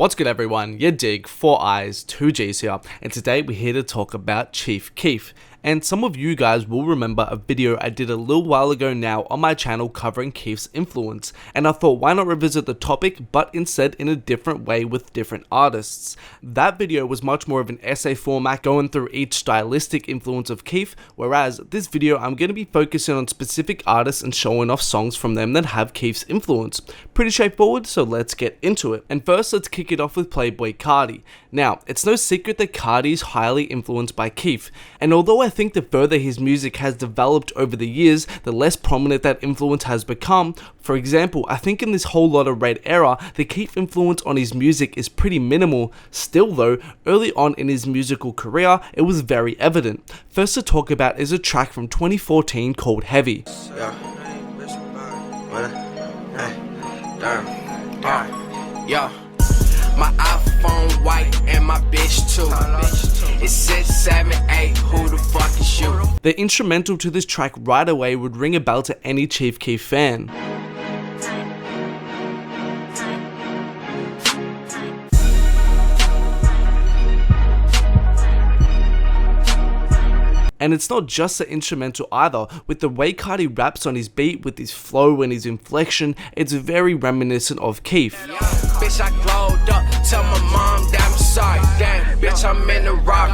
What's good everyone, yadiiiigg, 4 eyes, 2 G's here, and today we're here to talk about Chief Keef. And some of you guys will remember a video I did a little while ago now on my channel covering Keef's influence, and I thought why not revisit the topic but instead in a different way with different artists. That video was much more of an essay format going through each stylistic influence of Keef, whereas this video I'm going to be focusing on specific artists and showing off songs from them that have Keef's influence. Pretty straightforward, so let's get into it. And first let's kick it off with Playboi Carti. Now, it's no secret that Carti is highly influenced by Keef, and although I think the further his music has developed over the years, the less prominent that influence has become. For example, I think in this whole lot of Red era, the Keef influence on his music is pretty minimal. Still though, early on in his musical career, it was very evident. First to talk about is a track from 2014 called Heavy. My iPhone white and my bitch too. It's 678, who the fuck is you? The instrumental to this track right away would ring a bell to any Chief Keef fan. And it's not just the instrumental either. With the way Carti raps on his beat, with his flow and his inflection, it's very reminiscent of Keef. Bitch, I glowed up, tell my mom that I'm sorry. Damn, bitch, I'm in the rock.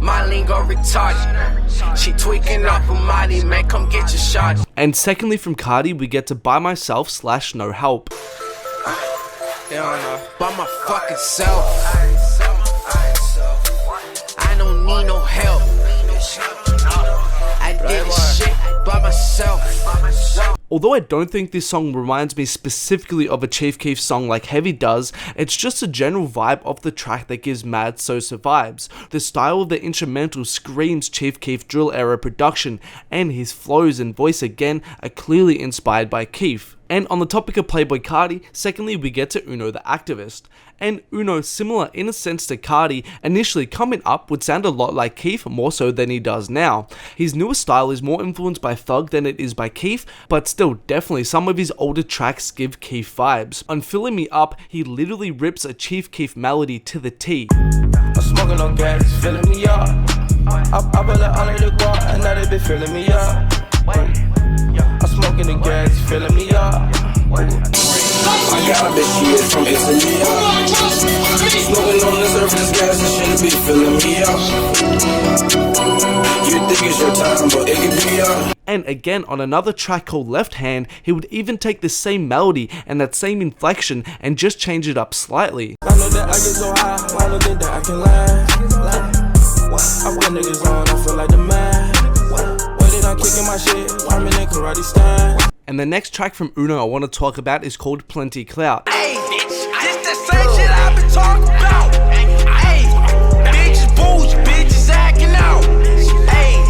My lingo retarded. She tweaking up her body, man, come get your shot. And secondly from Carti, we get to By Myself / No Help. By my fucking self. I don't need no help. I did this shit by myself. Although I don't think this song reminds me specifically of a Chief Keef song like Heavy does, it's just a general vibe of the track that gives mad Sosa vibes. The style of the instrumental screams Chief Keef drill era production, and his flows and voice again are clearly inspired by Keef. And on the topic of Playboi Carti, secondly we get to Unotheactivist. And Uno, similar in a sense to Carti, initially coming up would sound a lot like Keef more so than he does now. His newer style is more influenced by Thug than it is by Keef, but still definitely some of his older tracks give Keef vibes. On Filling Me Up, he literally rips a Chief Keef melody to the T. I'm smoking on gas, filling me up. I put it under the guard and now they be filling me up. I'm smoking the gas, filling me up. I got a bitch, she is from Italy. Smoking on the surface gas and she be filling me up. You think it's your time, but it could be up. And again, on another track called Left Hand, he would even take the same melody and that same inflection and just change it up slightly. I know that I get so high, I know that I can lie. I put niggas on, I feel like the man. Waited on kicking my shit, I'm in a karate stand. And the next track from Uno I want to talk about is called Plenty Clout. Hey, bitch, this the same shit I've been talking about. Hey, bitches bougie, bitches acting out. Hey,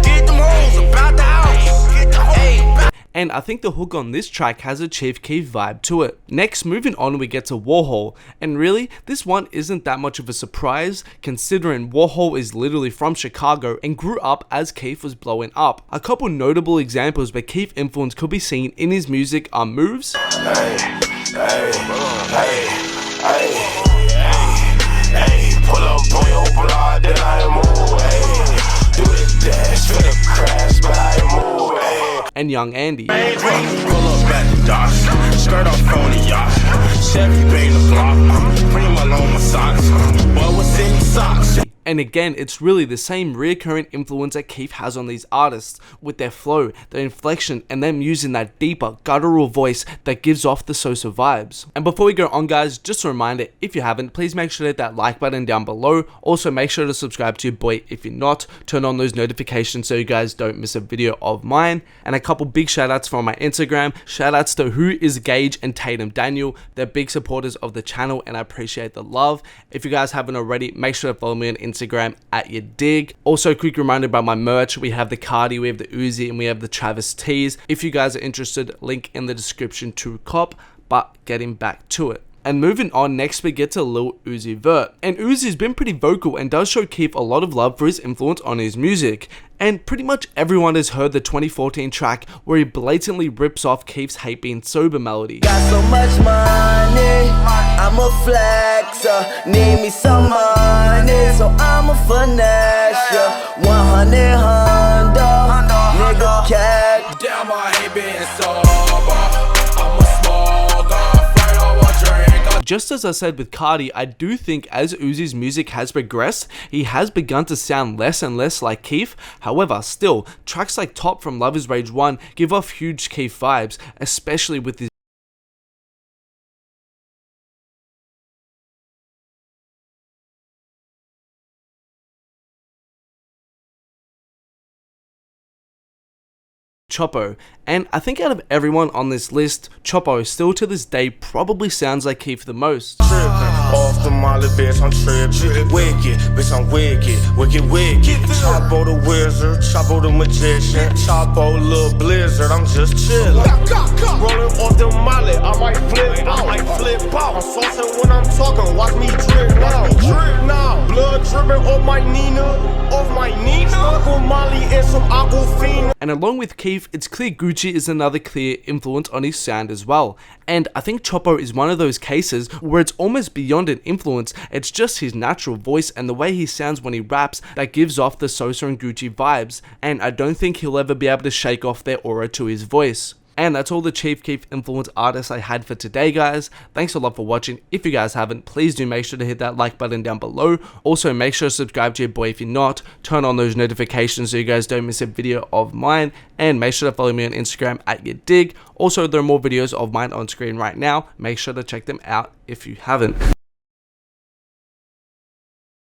get them hoes about the house. Get the hey. And I think the hook on this track has a Chief Keef vibe to it. Next, moving on, we get to Warhol. And really, this one isn't that much of a surprise, considering Warhol is literally from Chicago and grew up as Keef was blowing up. A couple notable examples where Keef influence could be seen in his music are Moves, Pull up on your block, then I move, do the dash for the crash, but I move, and Young Andy. Pull up at the dock, skirt off on the yacht, Chevy bang the block, bring my loan, my socks, what was in the socks? And again, it's really the same reoccurring influence that Keef has on these artists, with their flow, their inflection, and them using that deeper, guttural voice that gives off the Sosa vibes. And before we go on guys, just a reminder, if you haven't, please make sure to hit that like button down below. Also make sure to subscribe to your boy if you're not, turn on those notifications so you guys don't miss a video of mine. And a couple big shout outs from my Instagram, shout outs to Who Is Gage and Tatum Daniel. They're big supporters of the channel and I appreciate the love. If you guys haven't already, make sure to follow me on Instagram at yadiiiigg. Also, a quick reminder about my merch. We have the Carti, we have the Uzi, and we have the Travis tees. If you guys are interested, link in the description to cop. But getting back to it. And moving on, next we get to Lil Uzi Vert. And Uzi's been pretty vocal and does show Keef a lot of love for his influence on his music. And pretty much everyone has heard the 2014 track where he blatantly rips off Keef's Hate Being Sober melody. Got so much money, I'm a flexer. Need me some money, so I'm a finesse ya. 100 Honda, nigga cat. Damn, I hate being sober. I'm a smoker, afraid I will drink. Just as I said with Carti, I do think as Uzi's music has progressed, he has begun to sound less and less like Keef. However, still, tracks like Top from Love Is Rage 1 give off huge Keef vibes, especially with his Chxpo. And I think out of everyone on this list, Chxpo still to this day probably sounds like Keef the most. Off the molly, bitch, I'm trippin'. Wicked, bitch, I'm wicked, wicked. Chxpo the wizard, Chxpo the magician, Chxpo little blizzard, I'm just chillin'. Rollin' off the molly, I might flip out. I'm saucin' when I'm talking, watch me drip now. Blood drippin' off my Nina. Uncle Molly and some Aquafina. And along with Keef, it's clear Gucci is another clear influence on his sound as well. And I think Chxpo is one of those cases where it's almost beyond an influence, it's just his natural voice and the way he sounds when he raps that gives off the Sosa and Gucci vibes, and I don't think he'll ever be able to shake off their aura to his voice. And that's all the Chief Keef influence artists I had for today, guys. Thanks a lot for watching. If you guys haven't, please do make sure to hit that like button down below. Also, make sure to subscribe to your boy if you're not. Turn on those notifications so you guys don't miss a video of mine. And make sure to follow me on Instagram at yadiiiigg. Also, there are more videos of mine on screen right now. Make sure to check them out if you haven't.